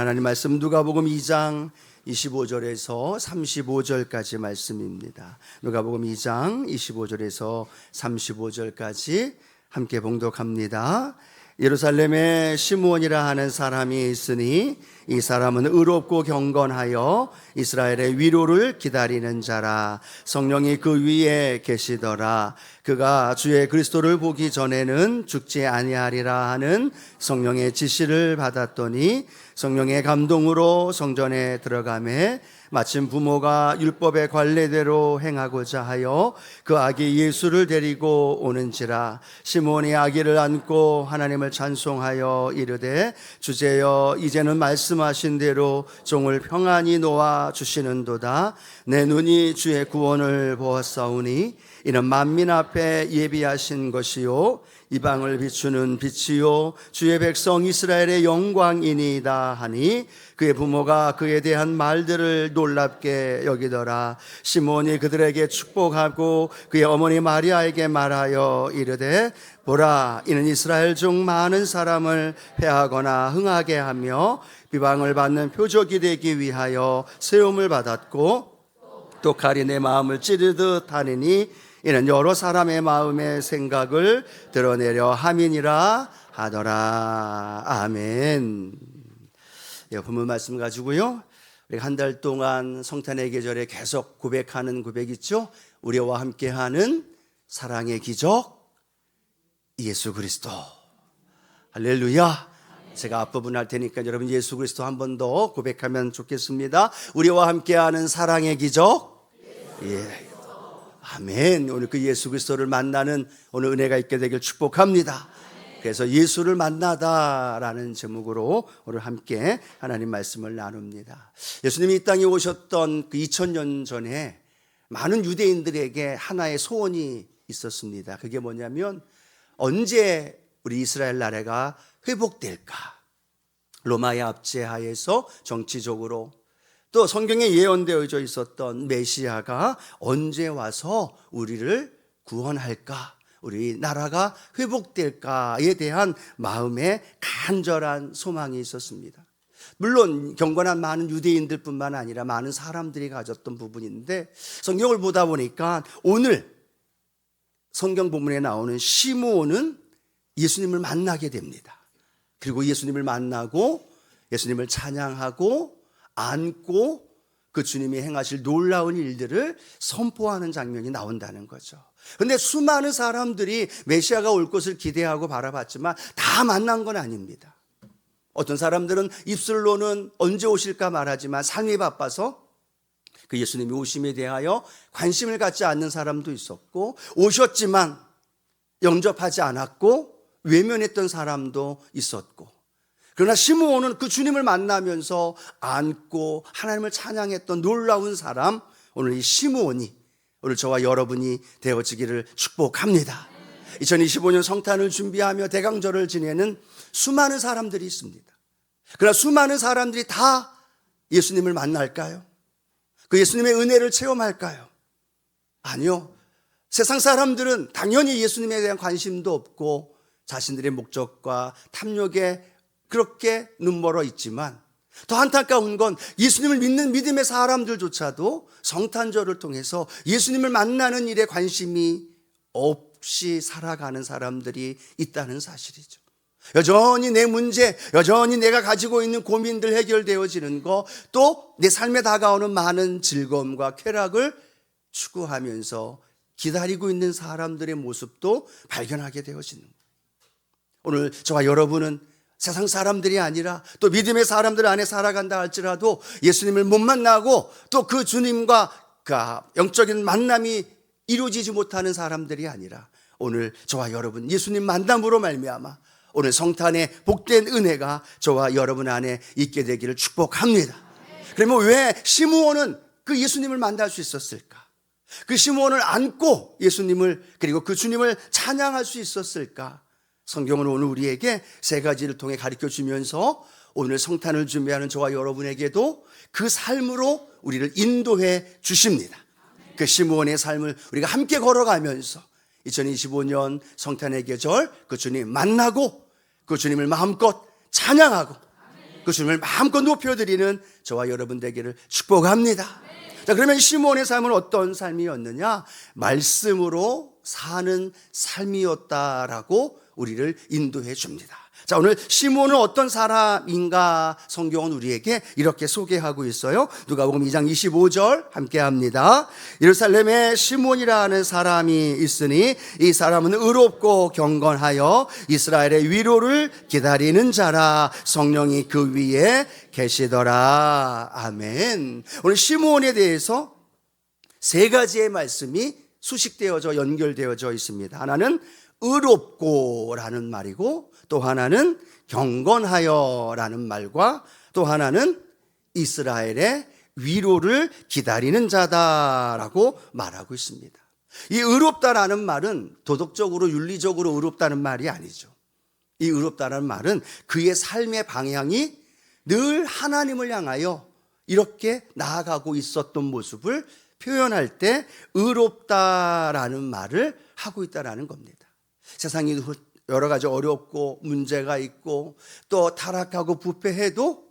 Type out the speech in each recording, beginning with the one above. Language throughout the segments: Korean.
하나님 말씀 누가복음 2장 25절에서 35절까지 말씀입니다. 누가복음 2장 25절에서 35절까지 함께 봉독합니다. 예루살렘에 시므온이라 하는 사람이 있으니 이 사람은 의롭고 경건하여 이스라엘의 위로를 기다리는 자라. 성령이 그 위에 계시더라. 그가 주의 그리스도를 보기 전에는 죽지 아니하리라 하는 성령의 지시를 받았더니 성령의 감동으로 성전에 들어가매 마침 부모가 율법의 관례대로 행하고자 하여 그 아기 예수를 데리고 오는지라. 시므온이 아기를 안고 하나님을 찬송하여 이르되 주제여 이제는 말씀하신 대로 종을 평안히 놓아 주시는도다. 내 눈이 주의 구원을 보았사오니 이는 만민 앞에 예비하신 것이요 이방을 비추는 빛이요 주의 백성 이스라엘의 영광이니이다 하니 그의 부모가 그에 대한 말들을 놀랍게 여기더라. 시므온이 그들에게 축복하고 그의 어머니 마리아에게 말하여 이르되 보라 이는 이스라엘 중 많은 사람을 패하거나 흥하게 하며 비방을 받는 표적이 되기 위하여 세움을 받았고 또 칼이 내 마음을 찌르듯 하느니 이는 여러 사람의 마음의 생각을 드러내려 함이니라 하더라. 아멘. 본문 말씀 가지고요, 우리가 한 달 동안 성탄의 계절에 계속 고백하는 고백 있죠. 우리와 함께하는 사랑의 기적 예수 그리스도. 할렐루야. 제가 앞부분 할 테니까 여러분 예수 그리스도 한 번 더 고백하면 좋겠습니다. 우리와 함께하는 사랑의 기적. 예. 아멘. 오늘 그 예수 그리스도를 만나는 오늘 은혜가 있게 되길 축복합니다. 그래서 예수를 만나다라는 제목으로 오늘 함께 하나님 말씀을 나눕니다. 예수님이 이 땅에 오셨던 그 2000년 전에 많은 유대인들에게 하나의 소원이 있었습니다. 그게 뭐냐면 언제 우리 이스라엘 나라가 회복될까? 로마의 압제하에서 정치적으로 또 성경에 예언되어져 있었던 메시아가 언제 와서 우리를 구원할까? 우리 나라가 회복될까에 대한 마음에 간절한 소망이 있었습니다. 물론 경건한 많은 유대인들뿐만 아니라 많은 사람들이 가졌던 부분인데 성경을 보다 보니까 오늘 성경 본문에 나오는 시므온은 예수님을 만나게 됩니다. 그리고 예수님을 만나고 예수님을 찬양하고 안고 그 주님이 행하실 놀라운 일들을 선포하는 장면이 나온다는 거죠. 그런데 수많은 사람들이 메시아가 올 것을 기대하고 바라봤지만 다 만난 건 아닙니다. 어떤 사람들은 입술로는 언제 오실까 말하지만 삶이 바빠서 그 예수님이 오심에 대하여 관심을 갖지 않는 사람도 있었고, 오셨지만 영접하지 않았고 외면했던 사람도 있었고, 그러나 시므온은 그 주님을 만나면서 안고 하나님을 찬양했던 놀라운 사람, 오늘 이 시므온이 오늘 저와 여러분이 되어지기를 축복합니다. 2025년 성탄을 준비하며 대강절을 지내는 수많은 사람들이 있습니다. 그러나 수많은 사람들이 다 예수님을 만날까요? 그 예수님의 은혜를 체험할까요? 아니요. 세상 사람들은 당연히 예수님에 대한 관심도 없고 자신들의 목적과 탐욕에 그렇게 눈멀어 있지만, 더 안타까운 건 예수님을 믿는 믿음의 사람들조차도 성탄절을 통해서 예수님을 만나는 일에 관심이 없이 살아가는 사람들이 있다는 사실이죠. 여전히 내 문제, 여전히 내가 가지고 있는 고민들 해결되어지는 거, 또 내 삶에 다가오는 많은 즐거움과 쾌락을 추구하면서 기다리고 있는 사람들의 모습도 발견하게 되어지는 거예요. 오늘 저와 여러분은 세상 사람들이 아니라 또 믿음의 사람들 안에 살아간다 할지라도 예수님을 못 만나고 또 그 주님과 그 영적인 만남이 이루어지지 못하는 사람들이 아니라 오늘 저와 여러분 예수님 만남으로 말미암아 오늘 성탄의 복된 은혜가 저와 여러분 안에 있게 되기를 축복합니다. 그러면 왜 시므온은 그 예수님을 만날 수 있었을까? 그 시므온을 안고 예수님을 그리고 그 주님을 찬양할 수 있었을까? 성경은 오늘 우리에게 세 가지를 통해 가르쳐 주면서 오늘 성탄을 준비하는 저와 여러분에게도 그 삶으로 우리를 인도해 주십니다. 그 시므온의 삶을 우리가 함께 걸어가면서 2025년 성탄의 계절 그 주님 만나고 그 주님을 마음껏 찬양하고 그 주님을 마음껏 높여드리는 저와 여러분 되기를 축복합니다. 자, 그러면 시므온의 삶은 어떤 삶이었느냐? 말씀으로 사는 삶이었다라고 우리를 인도해 줍니다. 자, 오늘 시므온은 어떤 사람인가 성경은 우리에게 이렇게 소개하고 있어요. 누가복음 2장 25절 함께 합니다. 예루살렘에 시므온이라는 사람이 있으니 이 사람은 의롭고 경건하여 이스라엘의 위로를 기다리는 자라. 성령이 그 위에 계시더라. 아멘. 오늘 시므온에 대해서 세 가지의 말씀이 수식되어져 연결되어져 있습니다. 하나는 의롭고라는 말이고, 또 하나는 경건하여라는 말과, 또 하나는 이스라엘의 위로를 기다리는 자다라고 말하고 있습니다. 이 의롭다라는 말은 도덕적으로 윤리적으로 의롭다는 말이 아니죠. 이 의롭다라는 말은 그의 삶의 방향이 늘 하나님을 향하여 이렇게 나아가고 있었던 모습을 표현할 때 의롭다라는 말을 하고 있다라는 겁니다. 세상이 여러 가지 어렵고 문제가 있고 또 타락하고 부패해도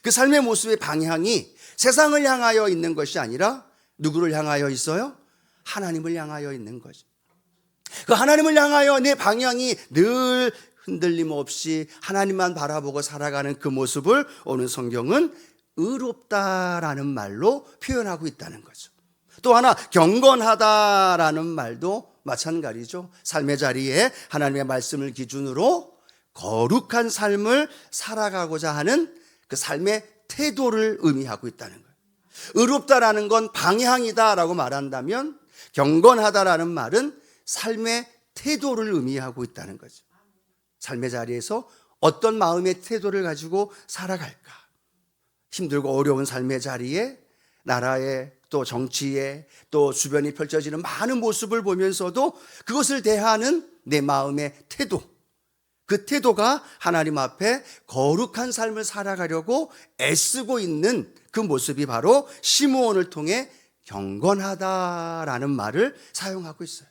그 삶의 모습의 방향이 세상을 향하여 있는 것이 아니라 누구를 향하여 있어요? 하나님을 향하여 있는 거죠. 그 하나님을 향하여 내 방향이 늘 흔들림 없이 하나님만 바라보고 살아가는 그 모습을 오늘 성경은 의롭다라는 말로 표현하고 있다는 거죠. 또 하나 경건하다라는 말도 마찬가지죠. 삶의 자리에 하나님의 말씀을 기준으로 거룩한 삶을 살아가고자 하는 그 삶의 태도를 의미하고 있다는 거예요. 의롭다라는 건 방향이다라고 말한다면 경건하다라는 말은 삶의 태도를 의미하고 있다는 거죠. 삶의 자리에서 어떤 마음의 태도를 가지고 살아갈까? 힘들고 어려운 삶의 자리에 나라에 또 정치에 또 주변이 펼쳐지는 많은 모습을 보면서도 그것을 대하는 내 마음의 태도, 그 태도가 하나님 앞에 거룩한 삶을 살아가려고 애쓰고 있는 그 모습이 바로 시므온을 통해 경건하다라는 말을 사용하고 있어요.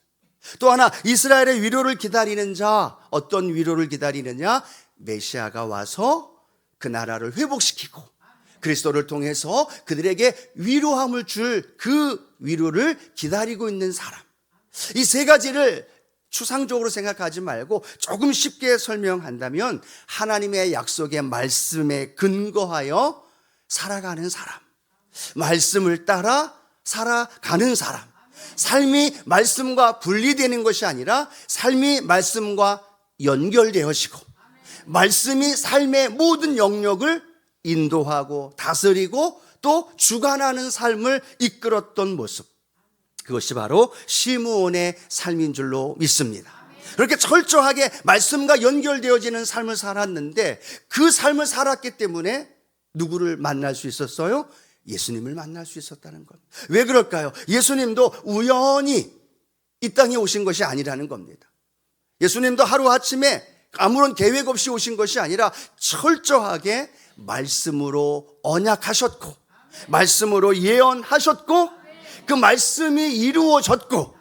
또 하나 이스라엘의 위로를 기다리는 자, 어떤 위로를 기다리느냐? 메시아가 와서 그 나라를 회복시키고 그리스도를 통해서 그들에게 위로함을 줄 그 위로를 기다리고 있는 사람. 이 세 가지를 추상적으로 생각하지 말고 조금 쉽게 설명한다면 하나님의 약속의 말씀에 근거하여 살아가는 사람, 말씀을 따라 살아가는 사람, 삶이 말씀과 분리되는 것이 아니라 삶이 말씀과 연결되어지고 말씀이 삶의 모든 영역을 인도하고 다스리고 또 주관하는 삶을 이끌었던 모습, 그것이 바로 시므온의 삶인 줄로 믿습니다. 그렇게 철저하게 말씀과 연결되어지는 삶을 살았는데 그 삶을 살았기 때문에 누구를 만날 수 있었어요? 예수님을 만날 수 있었다는 것. 왜 그럴까요? 예수님도 우연히 이 땅에 오신 것이 아니라는 겁니다. 예수님도 하루아침에 아무런 계획 없이 오신 것이 아니라 철저하게 말씀으로 언약하셨고 말씀으로 예언하셨고 그 말씀이 이루어졌고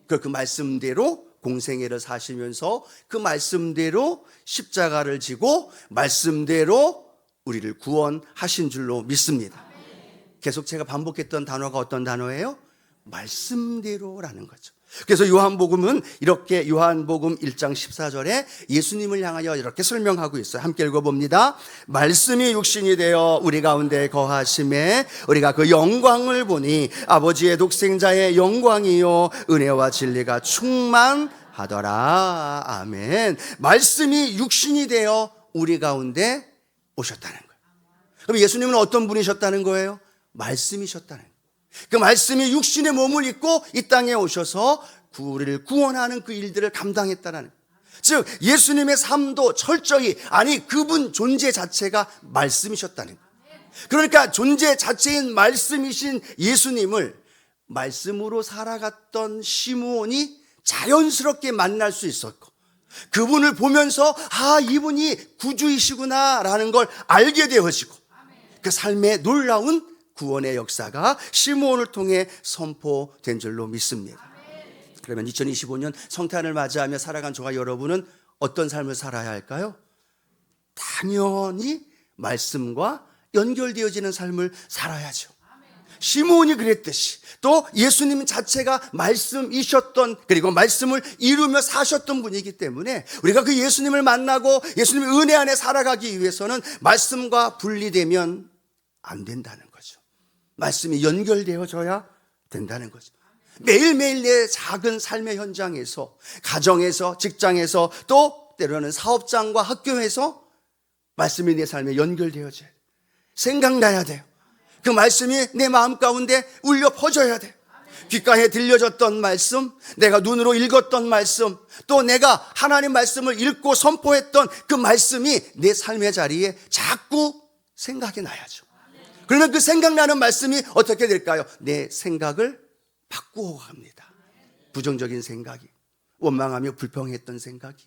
그 말씀대로 공생애를 사시면서 그 말씀대로 십자가를 지고 말씀대로 우리를 구원하신 줄로 믿습니다. 계속 제가 반복했던 단어가 어떤 단어예요? 말씀대로라는 거죠. 그래서 요한복음은 이렇게 요한복음 1장 14절에 예수님을 향하여 이렇게 설명하고 있어요. 함께 읽어봅니다. 말씀이 육신이 되어 우리 가운데 거하심에 우리가 그 영광을 보니 아버지의 독생자의 영광이요 은혜와 진리가 충만하더라. 아멘. 말씀이 육신이 되어 우리 가운데 오셨다는 거예요. 그럼 예수님은 어떤 분이셨다는 거예요? 말씀이셨다는 거예요. 그 말씀이 육신의 몸을 입고 이 땅에 오셔서 우리를 구원하는 그 일들을 감당했다는, 즉 예수님의 삶도 철저히, 아니 그분 존재 자체가 말씀이셨다는 거예요. 그러니까 존재 자체인 말씀이신 예수님을 말씀으로 살아갔던 시므온이 자연스럽게 만날 수 있었고 그분을 보면서 아 이분이 구주이시구나 라는 걸 알게 되어지고 그 삶의 놀라운 구원의 역사가 시므온을 통해 선포된 줄로 믿습니다. 그러면 2025년 성탄을 맞이하며 살아간 저와 여러분은 어떤 삶을 살아야 할까요? 당연히 말씀과 연결되어지는 삶을 살아야죠. 시므온이 그랬듯이 또 예수님 자체가 말씀이셨던, 그리고 말씀을 이루며 사셨던 분이기 때문에 우리가 그 예수님을 만나고 예수님의 은혜 안에 살아가기 위해서는 말씀과 분리되면 안 된다는 거죠. 말씀이 연결되어져야 된다는 거죠. 매일매일 내 작은 삶의 현장에서, 가정에서, 직장에서, 또 때로는 사업장과 학교에서 말씀이 내 삶에 연결되어져야 돼요. 생각나야 돼요. 그 말씀이 내 마음 가운데 울려 퍼져야 돼요. 귓가에 들려졌던 말씀, 내가 눈으로 읽었던 말씀, 또 내가 하나님 말씀을 읽고 선포했던 그 말씀이 내 삶의 자리에 자꾸 생각이 나야죠. 그러면 그 생각나는 말씀이 어떻게 될까요? 내 생각을 바꾸어 갑니다. 부정적인 생각이, 원망하며 불평했던 생각이,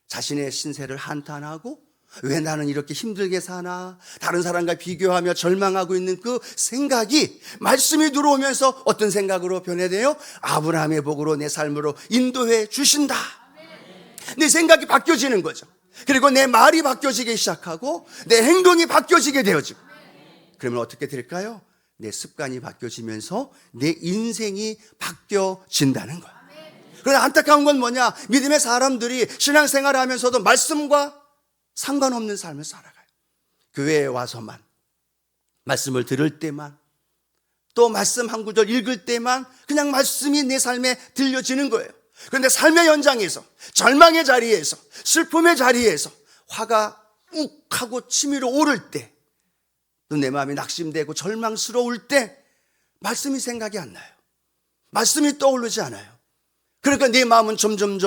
자신의 신세를 한탄하고 왜 나는 이렇게 힘들게 사나, 다른 사람과 비교하며 절망하고 있는 그 생각이 말씀이 들어오면서 어떤 생각으로 변해돼요? 아브라함의 복으로 내 삶으로 인도해 주신다. 내 생각이 바뀌어지는 거죠. 그리고 내 말이 바뀌어지기 시작하고 내 행동이 바뀌어지게 되어지고, 그러면 어떻게 될까요? 내 습관이 바뀌어지면서 내 인생이 바뀌어진다는 거예요. 그런데 안타까운 건 뭐냐? 믿음의 사람들이 신앙생활을 하면서도 말씀과 상관없는 삶을 살아가요. 교회에 와서만, 말씀을 들을 때만, 또 말씀 한 구절 읽을 때만 그냥 말씀이 내 삶에 들려지는 거예요. 그런데 삶의 현장에서, 절망의 자리에서, 슬픔의 자리에서 화가 욱 하고 치밀어 오를 때, 또 내 마음이 낙심되고 절망스러울 때 말씀이 생각이 안 나요. 말씀이 떠오르지 않아요. 그러니까 내 마음은 점점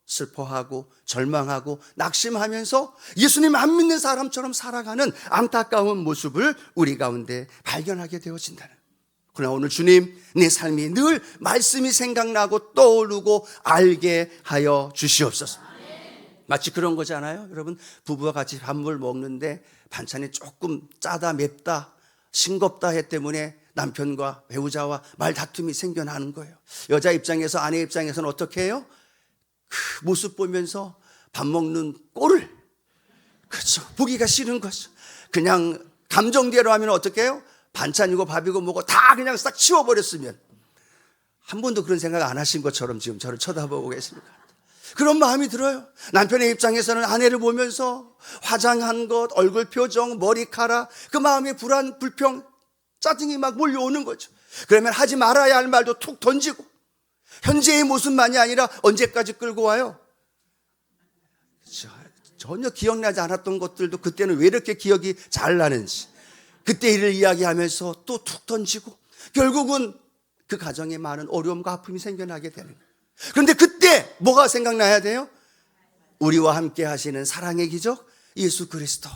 슬퍼하고 절망하고 낙심하면서 예수님 안 믿는 사람처럼 살아가는 안타까운 모습을 우리 가운데 발견하게 되어진다는. 그러나 오늘 주님, 내 삶이 늘 말씀이 생각나고 떠오르고 알게 하여 주시옵소서. 마치 그런 거잖아요. 여러분, 부부와 같이 밥을 먹는데 반찬이 조금 짜다, 맵다, 싱겁다 해 때문에 남편과 배우자와 말다툼이 생겨나는 거예요. 여자 입장에서, 아내 입장에서는 어떻게 해요? 그 모습 보면서 밥 먹는 꼴을, 그렇죠, 보기가 싫은 거죠. 그냥 감정대로 하면 어떻게 해요? 반찬이고 밥이고 뭐고 다 그냥 싹 치워버렸으면. 한 번도 그런 생각 안 하신 것처럼 지금 저를 쳐다보고 계십니까? 그런 마음이 들어요. 남편의 입장에서는 아내를 보면서 화장한 것, 얼굴 표정, 머리카락, 그 마음의 불안, 불평, 짜증이 막 몰려오는 거죠. 그러면 하지 말아야 할 말도 툭 던지고, 현재의 모습만이 아니라 언제까지 끌고 와요? 전혀 기억나지 않았던 것들도 그때는 왜 이렇게 기억이 잘 나는지, 그때 일을 이야기하면서 또 툭 던지고, 결국은 그 가정에 많은 어려움과 아픔이 생겨나게 되는 거예요. 그런데 그때 뭐가 생각나야 돼요? 우리와 함께 하시는 사랑의 기적 예수 그리스도.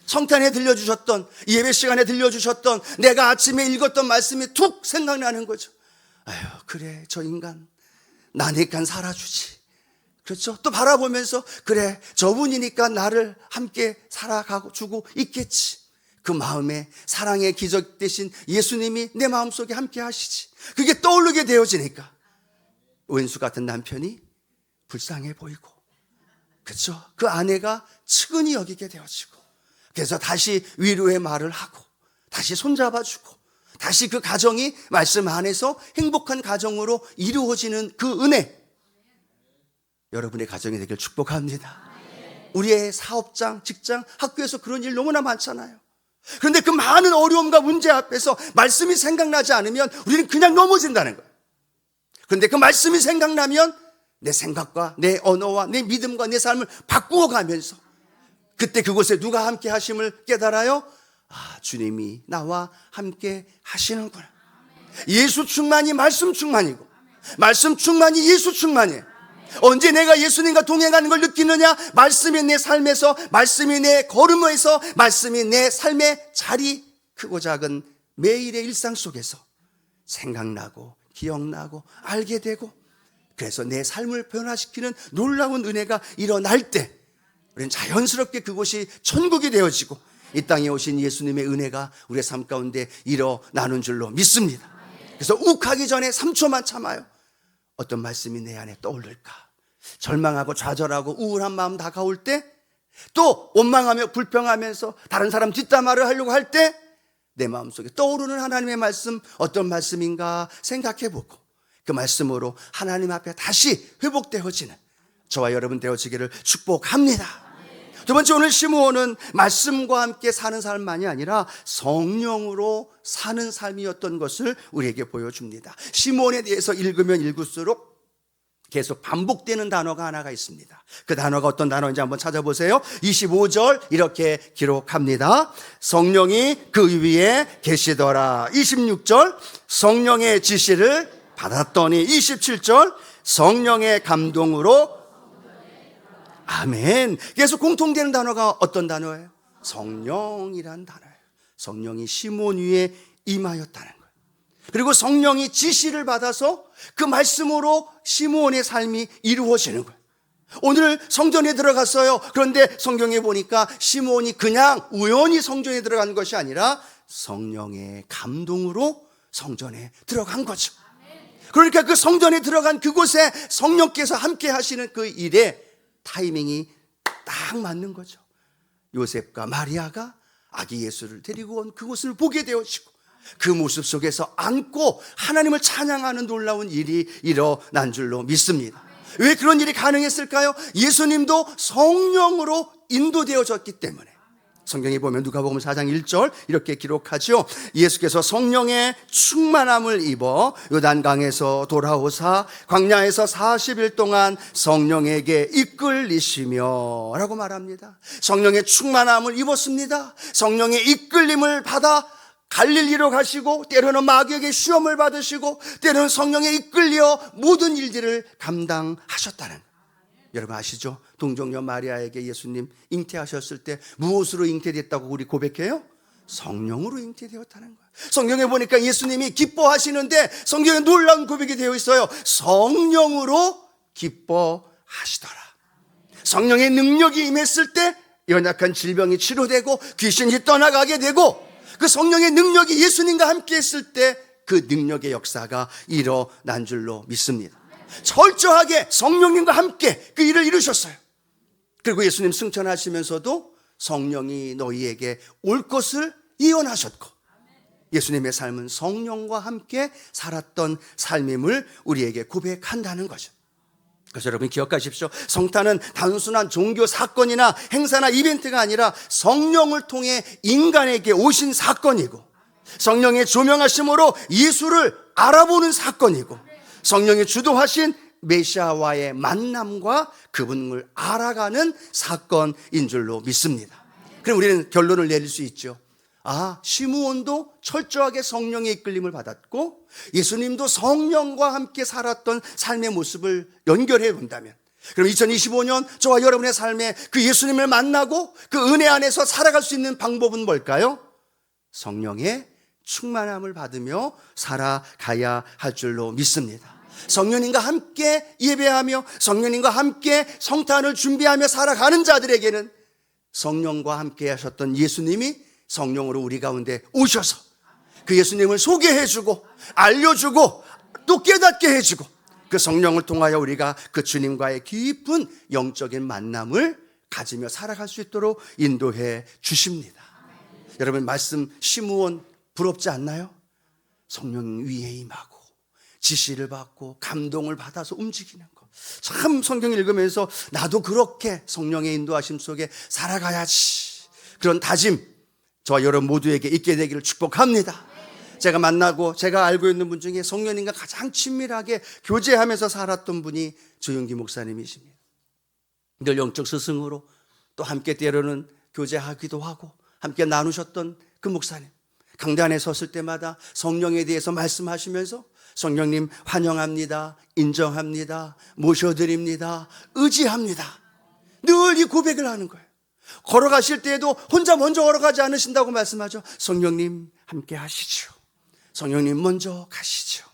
성탄에 들려주셨던, 예배 시간에 들려주셨던, 내가 아침에 읽었던 말씀이 툭 생각나는 거죠. 아유, 그래, 저 인간 나니까 살아주지. 그렇죠? 또 바라보면서 그래, 저분이니까 나를 함께 살아가고 주고 있겠지. 그 마음에 사랑의 기적 대신 예수님이 내 마음속에 함께 하시지. 그게 떠오르게 되어지니까 왼수 같은 남편이 불쌍해 보이고, 그렇죠? 그 아내가 측은히 여기게 되어지고, 그래서 다시 위로의 말을 하고 다시 손잡아주고 다시 그 가정이 말씀 안에서 행복한 가정으로 이루어지는 그 은혜, 여러분의 가정이 되길 축복합니다. 우리의 사업장, 직장, 학교에서 그런 일 너무나 많잖아요. 그런데 그 많은 어려움과 문제 앞에서 말씀이 생각나지 않으면 우리는 그냥 넘어진다는 거예요. 그런데 그 말씀이 생각나면 내 생각과 내 언어와 내 믿음과 내 삶을 바꾸어 가면서, 그때 그곳에 누가 함께 하심을 깨달아요? 아, 주님이 나와 함께 하시는구나. 예수 충만이 말씀 충만이고, 말씀 충만이 예수 충만이에요. 언제 내가 예수님과 동행하는 걸 느끼느냐? 말씀이 내 삶에서, 말씀이 내 걸음에서, 말씀이 내 삶의 자리, 크고 작은 매일의 일상 속에서 생각나고 기억나고 알게 되고, 그래서 내 삶을 변화시키는 놀라운 은혜가 일어날 때 우리는 자연스럽게 그곳이 천국이 되어지고 이 땅에 오신 예수님의 은혜가 우리의 삶 가운데 일어나는 줄로 믿습니다. 그래서 욱하기 전에 3초만 참아요. 어떤 말씀이 내 안에 떠오를까? 절망하고 좌절하고 우울한 마음 다가올 때 또 원망하며 불평하면서 다른 사람 뒷담화를 하려고 할 때 내 마음속에 떠오르는 하나님의 말씀, 어떤 말씀인가 생각해보고 그 말씀으로 하나님 앞에 다시 회복되어지는 저와 여러분 되어지기를 축복합니다. 두 번째, 오늘 시므온은 말씀과 함께 사는 삶만이 아니라 성령으로 사는 삶이었던 것을 우리에게 보여줍니다. 시므온에 대해서 읽으면 읽을수록 계속 반복되는 단어가 하나가 있습니다. 그 단어가 어떤 단어인지 한번 찾아보세요. 25절 이렇게 기록합니다. 성령이 그 위에 계시더라. 26절 성령의 지시를 받았더니. 27절 성령의 감동으로. 아멘. 계속 공통되는 단어가 어떤 단어예요? 성령이란 단어예요. 성령이 시므온 위에 임하였다는 거예요. 그리고 성령이 지시를 받아서 그 말씀으로 시므온의 삶이 이루어지는 거예요. 오늘 성전에 들어갔어요. 그런데 성경에 보니까 시므온이 그냥 우연히 성전에 들어간 것이 아니라 성령의 감동으로 성전에 들어간 거죠. 그러니까 그 성전에 들어간 그곳에 성령께서 함께 하시는 그 일에 타이밍이 딱 맞는 거죠. 요셉과 마리아가 아기 예수를 데리고 온 그곳을 보게 되어지고 그 모습 속에서 안고 하나님을 찬양하는 놀라운 일이 일어난 줄로 믿습니다. 왜 그런 일이 가능했을까요? 예수님도 성령으로 인도되어졌기 때문에. 성경에 보면 누가복음 4장 1절 이렇게 기록하죠. 예수께서 성령의 충만함을 입어 요단강에서 돌아오사 광야에서 40일 동안 성령에게 이끌리시며 라고 말합니다. 성령의 충만함을 입었습니다. 성령의 이끌림을 받아 갈릴리로 가시고 때로는 마귀에게 시험을 받으시고 때로는 성령에 이끌려 모든 일들을 감당하셨다는 거예요. 여러분 아시죠? 동정녀 마리아에게 예수님 잉태하셨을 때 무엇으로 잉태됐다고 우리 고백해요? 성령으로 잉태되었다는 거예요. 성경에 보니까 예수님이 기뻐하시는데 성경에 놀라운 고백이 되어 있어요. 성령으로 기뻐하시더라. 성령의 능력이 임했을 때 연약한 질병이 치료되고 귀신이 떠나가게 되고 그 성령의 능력이 예수님과 함께 했을 때 그 능력의 역사가 일어난 줄로 믿습니다. 철저하게 성령님과 함께 그 일을 이루셨어요. 그리고 예수님 승천하시면서도 성령이 너희에게 올 것을 예언하셨고 예수님의 삶은 성령과 함께 살았던 삶임을 우리에게 고백한다는 거죠. 그래서 여러분 기억하십시오. 성탄은 단순한 종교 사건이나 행사나 이벤트가 아니라 성령을 통해 인간에게 오신 사건이고 성령의 조명하심으로 예수를 알아보는 사건이고 성령이 주도하신 메시아와의 만남과 그분을 알아가는 사건인 줄로 믿습니다. 그럼 우리는 결론을 내릴 수 있죠. 시므온도 철저하게 성령의 이끌림을 받았고 예수님도 성령과 함께 살았던 삶의 모습을 연결해 본다면 그럼 2025년 저와 여러분의 삶에 그 예수님을 만나고 그 은혜 안에서 살아갈 수 있는 방법은 뭘까요? 성령의 충만함을 받으며 살아가야 할 줄로 믿습니다. 성령님과 함께 예배하며 성령님과 함께 성탄을 준비하며 살아가는 자들에게는 성령과 함께 하셨던 예수님이 성령으로 우리 가운데 오셔서 그 예수님을 소개해주고 알려주고 또 깨닫게 해주고 그 성령을 통하여 우리가 그 주님과의 깊은 영적인 만남을 가지며 살아갈 수 있도록 인도해 주십니다. 여러분 말씀 시므온 부럽지 않나요? 성령 위에 임하고 지시를 받고 감동을 받아서 움직이는 것. 참 성경 읽으면서 나도 그렇게 성령의 인도하심 속에 살아가야지. 그런 다짐 저와 여러분 모두에게 있게 되기를 축복합니다. 제가 만나고 제가 알고 있는 분 중에 성령님과 가장 친밀하게 교제하면서 살았던 분이 조용기 목사님이십니다. 늘 영적 스승으로 또 함께 때로는 교제하기도 하고 함께 나누셨던 그 목사님. 강단에 섰을 때마다 성령에 대해서 말씀하시면서 성령님 환영합니다. 인정합니다. 모셔드립니다. 의지합니다. 늘 이 고백을 하는 거예요. 걸어가실 때에도 혼자 먼저 걸어가지 않으신다고 말씀하죠. 성령님 함께 하시죠. 성령님 먼저 가시죠.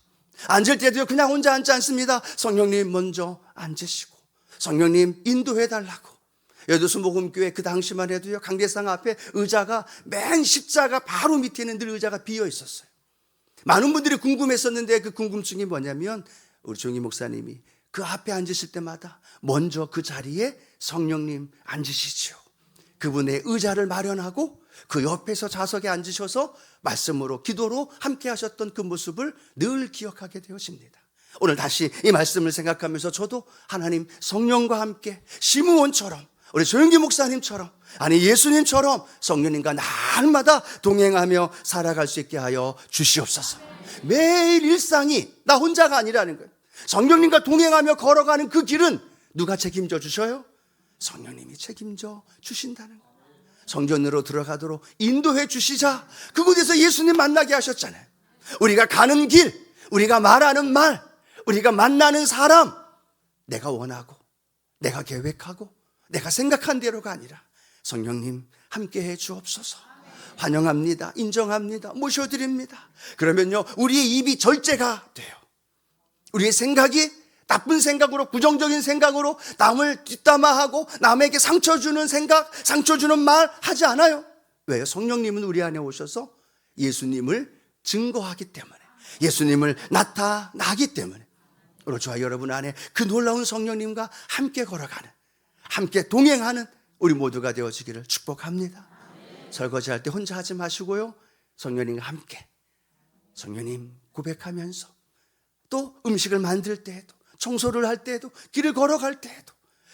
앉을 때도 그냥 혼자 앉지 않습니다. 성령님 먼저 앉으시고 성령님 인도해달라고. 여도수목음교회 그 당시만 해도요 강대상 앞에 의자가 맨 십자가 바로 밑에는 늘 의자가 비어 있었어요. 많은 분들이 궁금했었는데 그 궁금증이 뭐냐면 우리 조용기 목사님이 그 앞에 앉으실 때마다 먼저 그 자리에 성령님 앉으시죠. 그분의 의자를 마련하고 그 옆에서 좌석에 앉으셔서 말씀으로 기도로 함께 하셨던 그 모습을 늘 기억하게 되어집니다. 오늘 다시 이 말씀을 생각하면서 저도 하나님 성령과 함께 시므온처럼, 우리 조영기 목사님처럼, 아니 예수님처럼 성령님과 날마다 동행하며 살아갈 수 있게 하여 주시옵소서. 매일 일상이 나 혼자가 아니라는 거예요. 성령님과 동행하며 걸어가는 그 길은 누가 책임져 주셔요? 성령님이 책임져 주신다는 거예요. 성전으로 들어가도록 인도해 주시자 그곳에서 예수님 만나게 하셨잖아요. 우리가 가는 길, 우리가 말하는 말, 우리가 만나는 사람, 내가 원하고 내가 계획하고 내가 생각한 대로가 아니라 성령님 함께해 주옵소서. 환영합니다. 인정합니다. 모셔드립니다. 그러면요, 우리의 입이 절제가 돼요. 우리의 생각이 나쁜 생각으로, 부정적인 생각으로 남을 뒷담화하고 남에게 상처 주는 생각, 상처 주는 말 하지 않아요. 왜요? 성령님은 우리 안에 오셔서 예수님을 증거하기 때문에, 예수님을 나타나기 때문에, 오늘 저와 여러분 안에 그 놀라운 성령님과 함께 걸어가는, 함께 동행하는 우리 모두가 되어지기를 축복합니다. 설거지할 때 혼자 하지 마시고요, 성령님과 함께, 성령님 고백하면서, 또 음식을 만들 때에도, 청소를 할 때에도, 길을 걸어갈 때에도,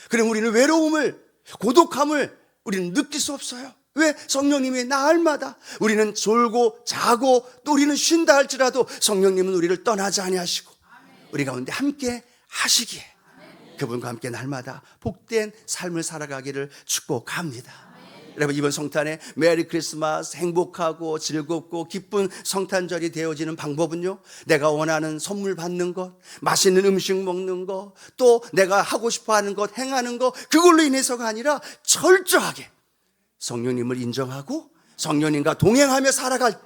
그럼 우리는 외로움을, 고독함을 우리는 느낄 수 없어요. 왜? 성령님이 날마다 우리는 졸고 자고 또 우리는 쉰다 할지라도 성령님은 우리를 떠나지 아니하시고 우리 가운데 함께 하시기에 그분과 함께 날마다 복된 삶을 살아가기를 축복합니다. 여러분, 이번 성탄에 메리 크리스마스, 행복하고 즐겁고 기쁜 성탄절이 되어지는 방법은요, 내가 원하는 선물 받는 것, 맛있는 음식 먹는 것, 또 내가 하고 싶어 하는 것, 행하는 것, 그걸로 인해서가 아니라 철저하게 성령님을 인정하고 성령님과 동행하며 살아갈,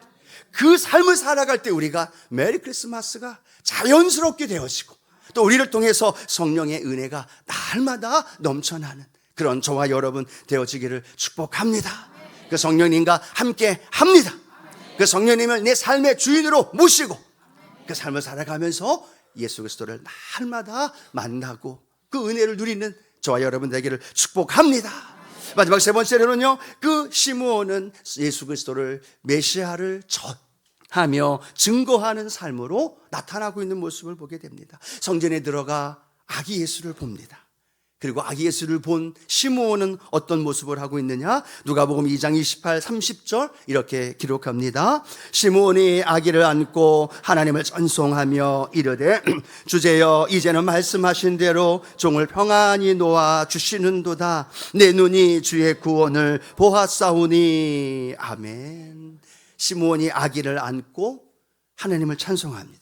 그 삶을 살아갈 때 우리가 메리 크리스마스가 자연스럽게 되어지고 또 우리를 통해서 성령의 은혜가 날마다 넘쳐나는 그런 저와 여러분 되어지기를 축복합니다. 그 성령님과 함께 합니다. 그 성령님을 내 삶의 주인으로 모시고 그 삶을 살아가면서 예수 그리스도를 날마다 만나고 그 은혜를 누리는 저와 여러분 되기를 축복합니다. 마지막 세 번째로는요, 그 시므온은 예수 그리스도를 메시아를 전하며 증거하는 삶으로 나타나고 있는 모습을 보게 됩니다. 성전에 들어가 아기 예수를 봅니다. 그리고 아기 예수를 본 시므온은 어떤 모습을 하고 있느냐? 누가복음 2장 28, 30절 이렇게 기록합니다. 시므온이 아기를 안고 하나님을 찬송하며 이르되 주제여 이제는 말씀하신 대로 종을 평안히 놓아 주시는도다. 내 눈이 주의 구원을 보았사오니. 아멘. 시므온이 아기를 안고 하나님을 찬송합니다.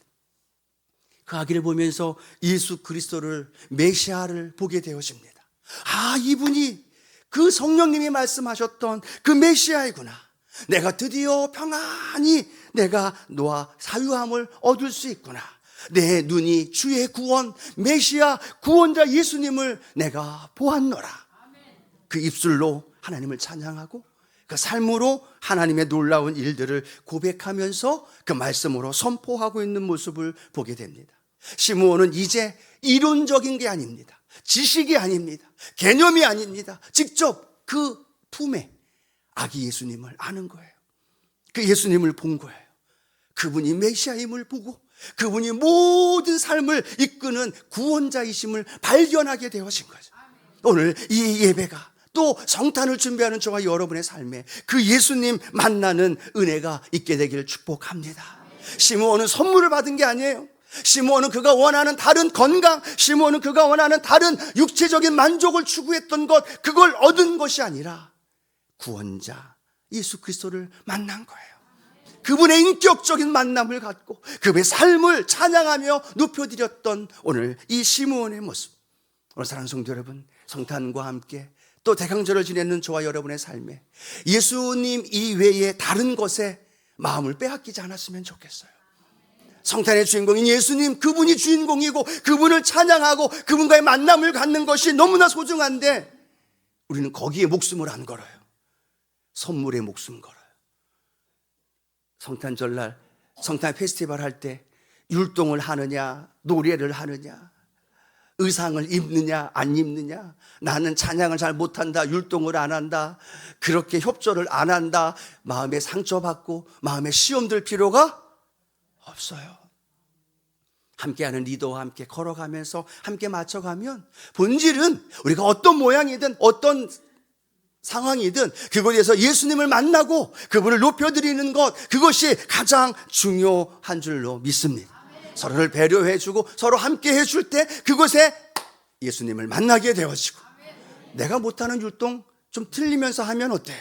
그 아기를 보면서 예수 그리스도를, 메시아를 보게 되어집니다. 아, 이분이 그 성령님이 말씀하셨던 그 메시아이구나. 내가 드디어 평안히 내가 노아 사유함을 얻을 수 있구나. 내 눈이 주의 구원, 메시아, 구원자 예수님을 내가 보았노라. 그 입술로 하나님을 찬양하고 그 삶으로 하나님의 놀라운 일들을 고백하면서 그 말씀으로 선포하고 있는 모습을 보게 됩니다. 시므온은 이제 이론적인 게 아닙니다. 지식이 아닙니다. 개념이 아닙니다. 직접 그 품에 아기 예수님을 아는 거예요. 그 예수님을 본 거예요. 그분이 메시아임을 보고 그분이 모든 삶을 이끄는 구원자이심을 발견하게 되어진 거죠. 오늘 이 예배가 또 성탄을 준비하는 저와 여러분의 삶에 그 예수님 만나는 은혜가 있게 되기를 축복합니다. 시므온은 선물을 받은 게 아니에요. 시므온은 그가 원하는 다른 건강, 시므온은 그가 원하는 다른 육체적인 만족을 추구했던 것, 그걸 얻은 것이 아니라 구원자 예수 그리스도를 만난 거예요. 그분의 인격적인 만남을 갖고 그분의 삶을 찬양하며 높여드렸던 오늘 이 시므온의 모습. 오늘 사랑하는 성도 여러분, 성탄과 함께 또 대강절을 지내는 저와 여러분의 삶에 예수님 이외에 다른 것에 마음을 빼앗기지 않았으면 좋겠어요. 성탄의 주인공인 예수님, 그분이 주인공이고 그분을 찬양하고 그분과의 만남을 갖는 것이 너무나 소중한데 우리는 거기에 목숨을 안 걸어요. 선물에 목숨 걸어요. 성탄절날, 성탄 페스티벌 할 때 율동을 하느냐, 노래를 하느냐, 의상을 입느냐 안 입느냐, 나는 찬양을 잘 못한다, 율동을 안 한다, 그렇게 협조를 안 한다, 마음에 상처받고 마음에 시험 들 필요가 없어요. 함께하는 리더와 함께 걸어가면서 함께 맞춰가면 본질은 우리가 어떤 모양이든 어떤 상황이든 그곳에서 예수님을 만나고 그분을 높여드리는 것, 그것이 가장 중요한 줄로 믿습니다. 서로를 배려해주고 서로 함께 해줄 때 그곳에 예수님을 만나게 되어지고, 내가 못하는 율동 좀 틀리면서 하면 어때요?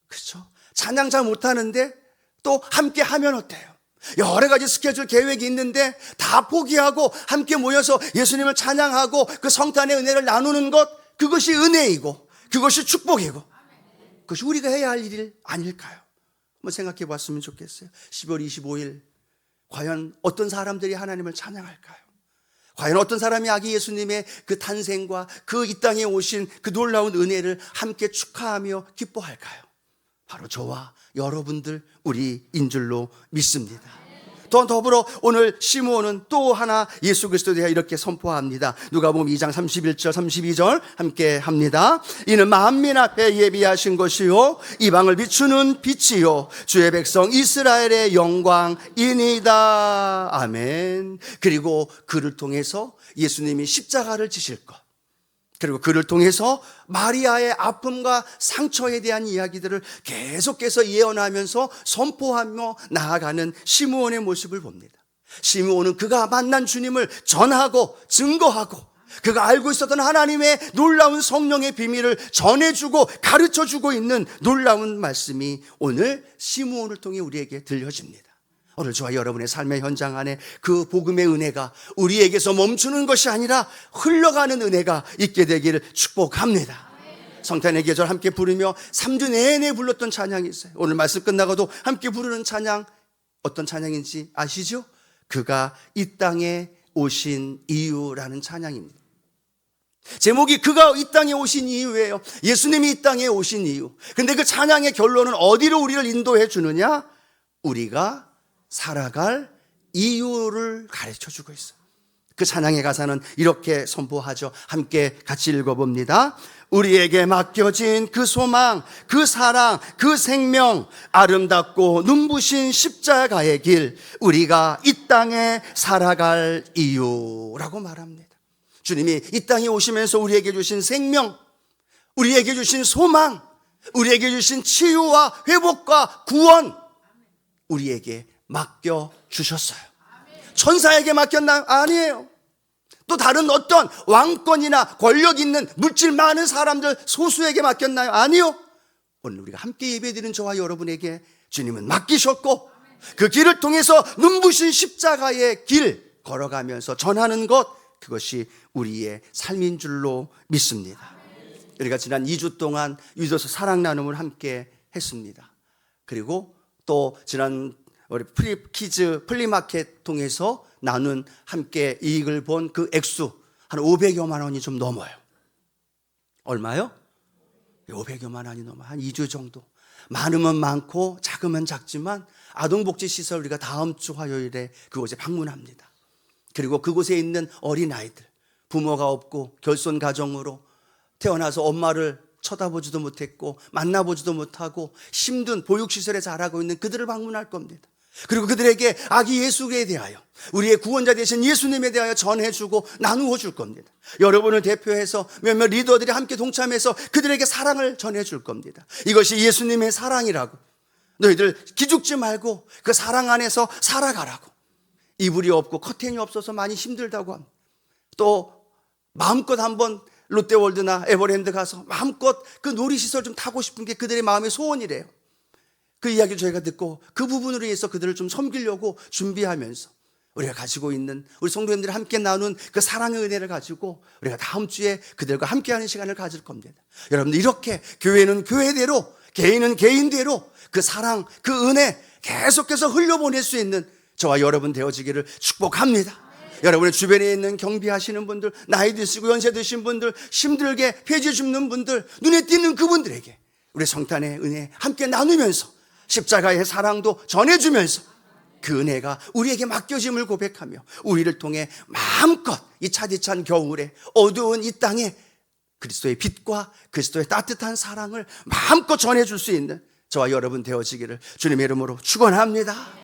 그렇죠? 찬양 잘 못하는데 또 함께 하면 어때요? 여러 가지 스케줄 계획이 있는데 다 포기하고 함께 모여서 예수님을 찬양하고 그 성탄의 은혜를 나누는 것, 그것이 은혜이고 그것이 축복이고 그것이 우리가 해야 할 일 아닐까요? 한번 생각해 봤으면 좋겠어요. 12월 25일 과연 어떤 사람들이 하나님을 찬양할까요? 과연 어떤 사람이 아기 예수님의 그 탄생과 그 이 땅에 오신 그 놀라운 은혜를 함께 축하하며 기뻐할까요? 바로 저와 여러분들, 우리인 줄로 믿습니다. 또 더불어 오늘 시므온은 또 하나 예수 그리스도에 대해 이렇게 선포합니다. 누가복음 2장 31절 32절 함께 합니다. 이는 만민 앞에 예비하신 것이요 이방을 비추는 빛이요 주의 백성 이스라엘의 영광이니이다. 아멘. 그리고 그를 통해서 예수님이 십자가를 지실 것, 그리고 그를 통해서 마리아의 아픔과 상처에 대한 이야기들을 계속해서 예언하면서 선포하며 나아가는 시므온의 모습을 봅니다. 시므온은 그가 만난 주님을 전하고 증거하고 그가 알고 있었던 하나님의 놀라운 성령의 비밀을 전해주고 가르쳐주고 있는 놀라운 말씀이 오늘 시므온을 통해 우리에게 들려집니다. 오늘 저와 여러분의 삶의 현장 안에 그 복음의 은혜가 우리에게서 멈추는 것이 아니라 흘러가는 은혜가 있게 되기를 축복합니다. 성탄의 계절 함께 부르며 3주 내내 불렀던 찬양이 있어요. 오늘 말씀 끝나고도 함께 부르는 찬양, 어떤 찬양인지 아시죠? 그가 이 땅에 오신 이유라는 찬양입니다. 제목이 그가 이 땅에 오신 이유예요. 예수님이 이 땅에 오신 이유. 근데 그 찬양의 결론은 어디로 우리를 인도해 주느냐? 우리가 살아갈 이유를 가르쳐주고 있어요. 그 찬양의 가사는 이렇게 선포하죠. 함께 같이 읽어봅니다. 우리에게 맡겨진 그 소망, 그 사랑, 그 생명, 아름답고 눈부신 십자가의 길, 우리가 이 땅에 살아갈 이유라고 말합니다. 주님이 이 땅에 오시면서 우리에게 주신 생명, 우리에게 주신 소망, 우리에게 주신 치유와 회복과 구원, 우리에게 맡겨주셨어요. 천사에게 맡겼나요? 아니에요. 또 다른 어떤 왕권이나 권력 있는 물질 많은 사람들 소수에게 맡겼나요? 아니요. 오늘 우리가 함께 예배드리는 저와 여러분에게 주님은 맡기셨고 그 길을 통해서 눈부신 십자가의 길 걸어가면서 전하는 것, 그것이 우리의 삶인 줄로 믿습니다. 우리가 지난 2주 동안 유도서 사랑 나눔을 함께 했습니다. 그리고 또 지난 우리 프리키즈 플리마켓 통해서 나눈 함께 이익을 본 그 액수 한 500여만 원이 좀 넘어요. 얼마요? 500여만 원이 넘어요. 한 2주 정도. 많으면 많고 작으면 작지만 아동복지시설 우리가 다음 주 화요일에 그곳에 방문합니다. 그리고 그곳에 있는 어린아이들, 부모가 없고 결손 가정으로 태어나서 엄마를 쳐다보지도 못했고 만나보지도 못하고 힘든 보육시설에 자라고 있는 그들을 방문할 겁니다. 그리고 그들에게 아기 예수에 대하여, 우리의 구원자 되신 예수님에 대하여 전해주고 나누어 줄 겁니다. 여러분을 대표해서 몇몇 리더들이 함께 동참해서 그들에게 사랑을 전해줄 겁니다. 이것이 예수님의 사랑이라고, 너희들 기죽지 말고 그 사랑 안에서 살아가라고. 이불이 없고 커튼이 없어서 많이 힘들다고 합니다. 또 마음껏 한번 롯데월드나 에버랜드 가서 마음껏 그 놀이시설 좀 타고 싶은 게 그들의 마음의 소원이래요. 그 이야기를 저희가 듣고 그 부분으로 해서 그들을 좀 섬기려고 준비하면서 우리가 가지고 있는, 우리 성도님들이 함께 나눈 그 사랑의 은혜를 가지고 우리가 다음 주에 그들과 함께하는 시간을 가질 겁니다. 여러분들, 이렇게 교회는 교회대로, 개인은 개인대로 그 사랑, 그 은혜 계속해서 흘려보낼 수 있는 저와 여러분 되어지기를 축복합니다. 여러분의 주변에 있는 경비하시는 분들, 나이 드시고 연세 드신 분들, 힘들게 폐지 줍는 분들, 눈에 띄는 그분들에게 우리 성탄의 은혜 함께 나누면서 십자가의 사랑도 전해주면서 그 은혜가 우리에게 맡겨짐을 고백하며 우리를 통해 마음껏 이 차디찬 겨울에 어두운 이 땅에 그리스도의 빛과 그리스도의 따뜻한 사랑을 마음껏 전해줄 수 있는 저와 여러분 되어지기를 주님의 이름으로 축원합니다.